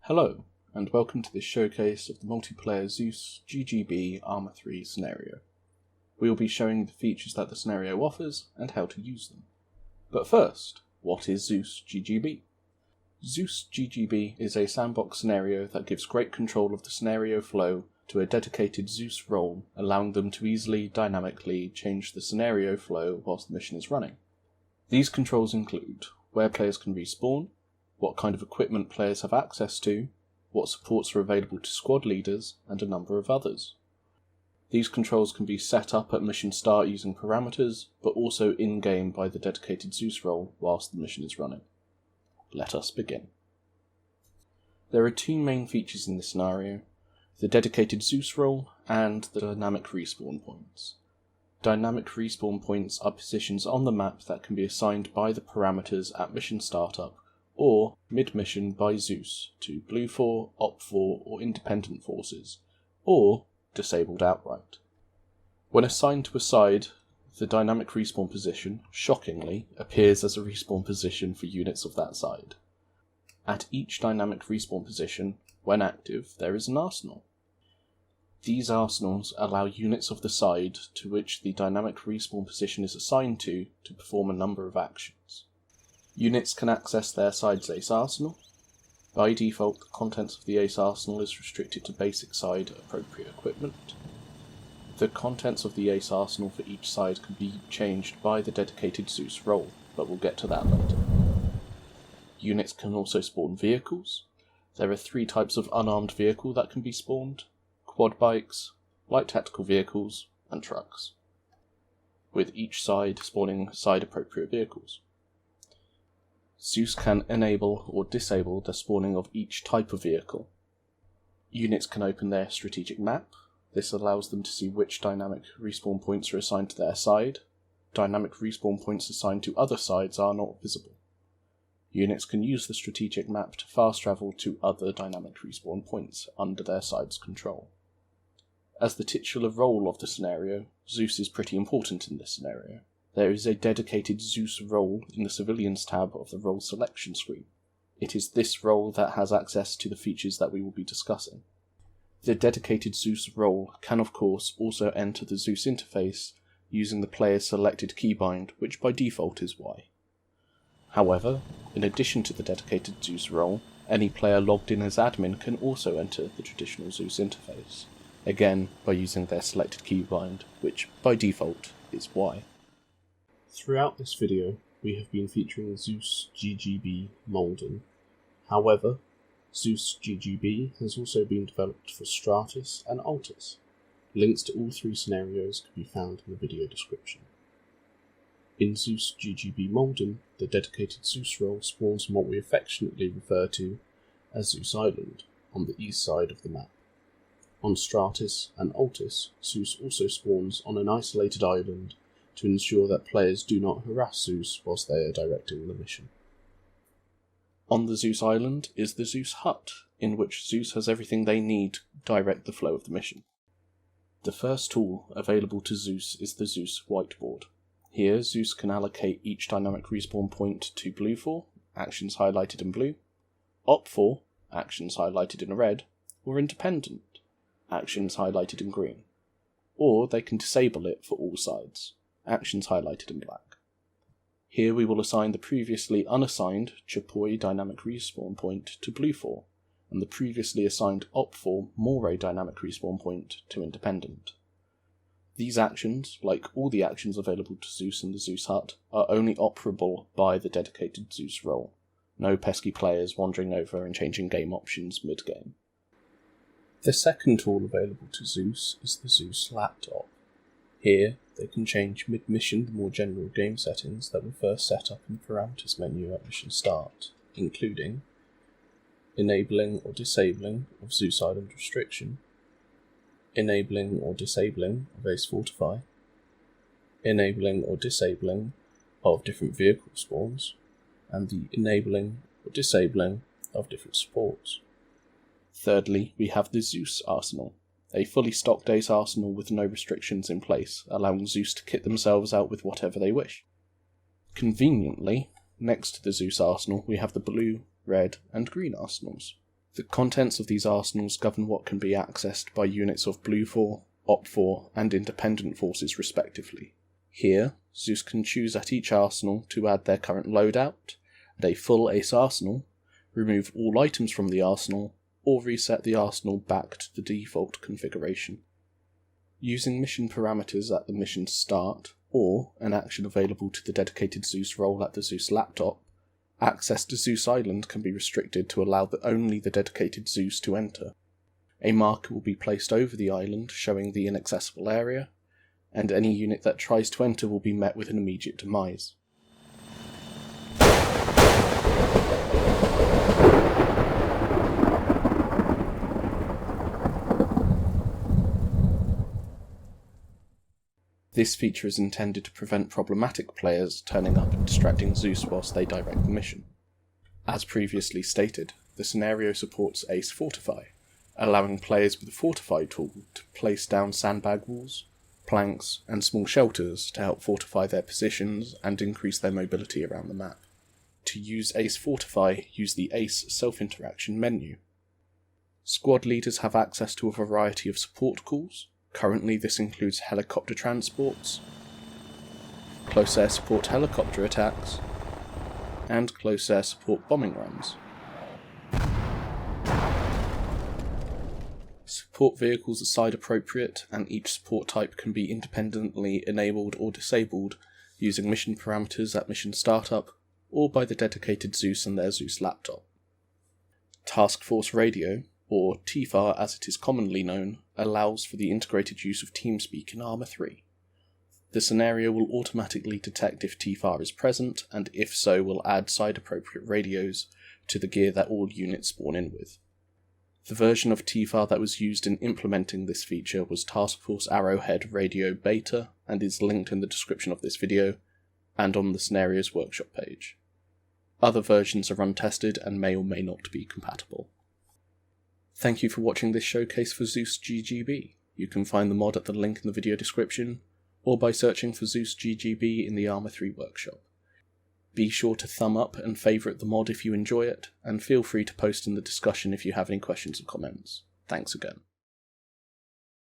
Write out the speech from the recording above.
Hello, and welcome to this showcase of the multiplayer Zeus GGB ARMA 3 scenario. We will be showing the features that the scenario offers and how to use them. But first, what is Zeus GGB? Zeus GGB is a sandbox scenario that gives great control of the scenario flow to a dedicated Zeus role, allowing them to easily, dynamically change the scenario flow whilst the mission is running. These controls include where players can respawn, what kind of equipment players have access to, what supports are available to squad leaders, and a number of others. These controls can be set up at mission start using parameters, but also in-game by the dedicated Zeus role whilst the mission is running. Let us begin. There are two main features in this scenario, the dedicated Zeus role and the dynamic respawn points. Dynamic respawn points are positions on the map that can be assigned by the parameters at mission startup or mid-mission by Zeus to Blue 4, Op 4 or independent forces, or disabled outright. When assigned to a side, the dynamic respawn position, shockingly, appears as a respawn position for units of that side. At each dynamic respawn position, when active, there is an arsenal. These arsenals allow units of the side to which the dynamic respawn position is assigned to perform a number of actions. Units can access their side's ace arsenal. By default, the contents of the ace arsenal is restricted to basic side appropriate equipment. The contents of the ace arsenal for each side can be changed by the dedicated Zeus role, but we'll get to that later. Units can also spawn vehicles. There are 3 types of unarmed vehicle that can be spawned: quad bikes, light tactical vehicles, and trucks, with each side spawning side appropriate vehicles. Zeus can enable or disable the spawning of each type of vehicle. Units can open their strategic map. This allows them to see which dynamic respawn points are assigned to their side. Dynamic respawn points assigned to other sides are not visible. Units can use the strategic map to fast travel to other dynamic respawn points under their side's control. As the titular role of the scenario, Zeus is pretty important in this scenario. There is a dedicated Zeus role in the Civilians tab of the role selection screen. It is this role that has access to the features that we will be discussing. The dedicated Zeus role can of course also enter the Zeus interface using the player's selected keybind, which by default is Y. However, in addition to the dedicated Zeus role, any player logged in as admin can also enter the traditional Zeus interface, again by using their selected keybind, which by default is Y. Throughout this video, we have been featuring Zeus GGB Molten. However, Zeus GGB has also been developed for Stratus and Altus. Links to all 3 scenarios can be found in the video description. In Zeus GGB Molten, the dedicated Zeus role spawns on what we affectionately refer to as Zeus Island, on the east side of the map. On Stratus and Altus, Zeus also spawns on an isolated island to ensure that players do not harass Zeus whilst they are directing the mission. On the Zeus Island is the Zeus Hut, in which Zeus has everything they need to direct the flow of the mission. The first tool available to Zeus is the Zeus Whiteboard. Here, Zeus can allocate each dynamic respawn point to Blue 4, actions highlighted in blue, Op 4, actions highlighted in red, or Independent, actions highlighted in green. Or they can disable it for all sides, actions highlighted in black. Here we will assign the previously unassigned Chapoy dynamic respawn point to Blue 4, and the previously assigned Op 4 Moray dynamic respawn point to Independent. These actions, like all the actions available to Zeus in the Zeus Hut, are only operable by the dedicated Zeus role. No pesky players wandering over and changing game options mid-game. The second tool available to Zeus is the Zeus Laptop. Here, they can change mid-mission the more general game settings that were first set up in the parameters menu at mission start, including enabling or disabling of Zeus Island restriction, enabling or disabling of Ace Fortify, enabling or disabling of different vehicle spawns, and the enabling or disabling of different supports. Thirdly, we have the Zeus Arsenal, a fully stocked ace arsenal with no restrictions in place, allowing Zeus to kit themselves out with whatever they wish. Conveniently, next to the Zeus arsenal we have the blue, red and green arsenals. The contents of these arsenals govern what can be accessed by units of Blue 4, Op 4, and Independent forces respectively. Here, Zeus can choose at each arsenal to add their current loadout, add a full ace arsenal, remove all items from the arsenal, or reset the arsenal back to the default configuration. Using mission parameters at the mission start, or an action available to the dedicated Zeus role at the Zeus laptop, access to Zeus Island can be restricted to allow only the dedicated Zeus to enter. A marker will be placed over the island showing the inaccessible area, and any unit that tries to enter will be met with an immediate demise. This feature is intended to prevent problematic players turning up and distracting Zeus whilst they direct the mission. As previously stated, the scenario supports Ace Fortify, allowing players with the Fortify tool to place down sandbag walls, planks, and small shelters to help fortify their positions and increase their mobility around the map. To use Ace Fortify, use the Ace self-interaction menu. Squad leaders have access to a variety of support calls. Currently this includes helicopter transports, close air support helicopter attacks, and close air support bombing runs. Support vehicles are side appropriate, and each support type can be independently enabled or disabled using mission parameters at mission startup, or by the dedicated Zeus and their Zeus laptop. Task Force Radio, or TFAR as it is commonly known, allows for the integrated use of TeamSpeak in Arma 3. The scenario will automatically detect if TFAR is present, and if so will add side-appropriate radios to the gear that all units spawn in with. The version of TFAR that was used in implementing this feature was Task Force Arrowhead Radio Beta, and is linked in the description of this video, and on the scenario's workshop page. Other versions are untested and may or may not be compatible. Thank you for watching this showcase for Zeus GGB. You can find the mod at the link in the video description, or by searching for Zeus GGB in the Arma 3 workshop. Be sure to thumb up and favourite the mod if you enjoy it, and feel free to post in the discussion if you have any questions or comments. Thanks again.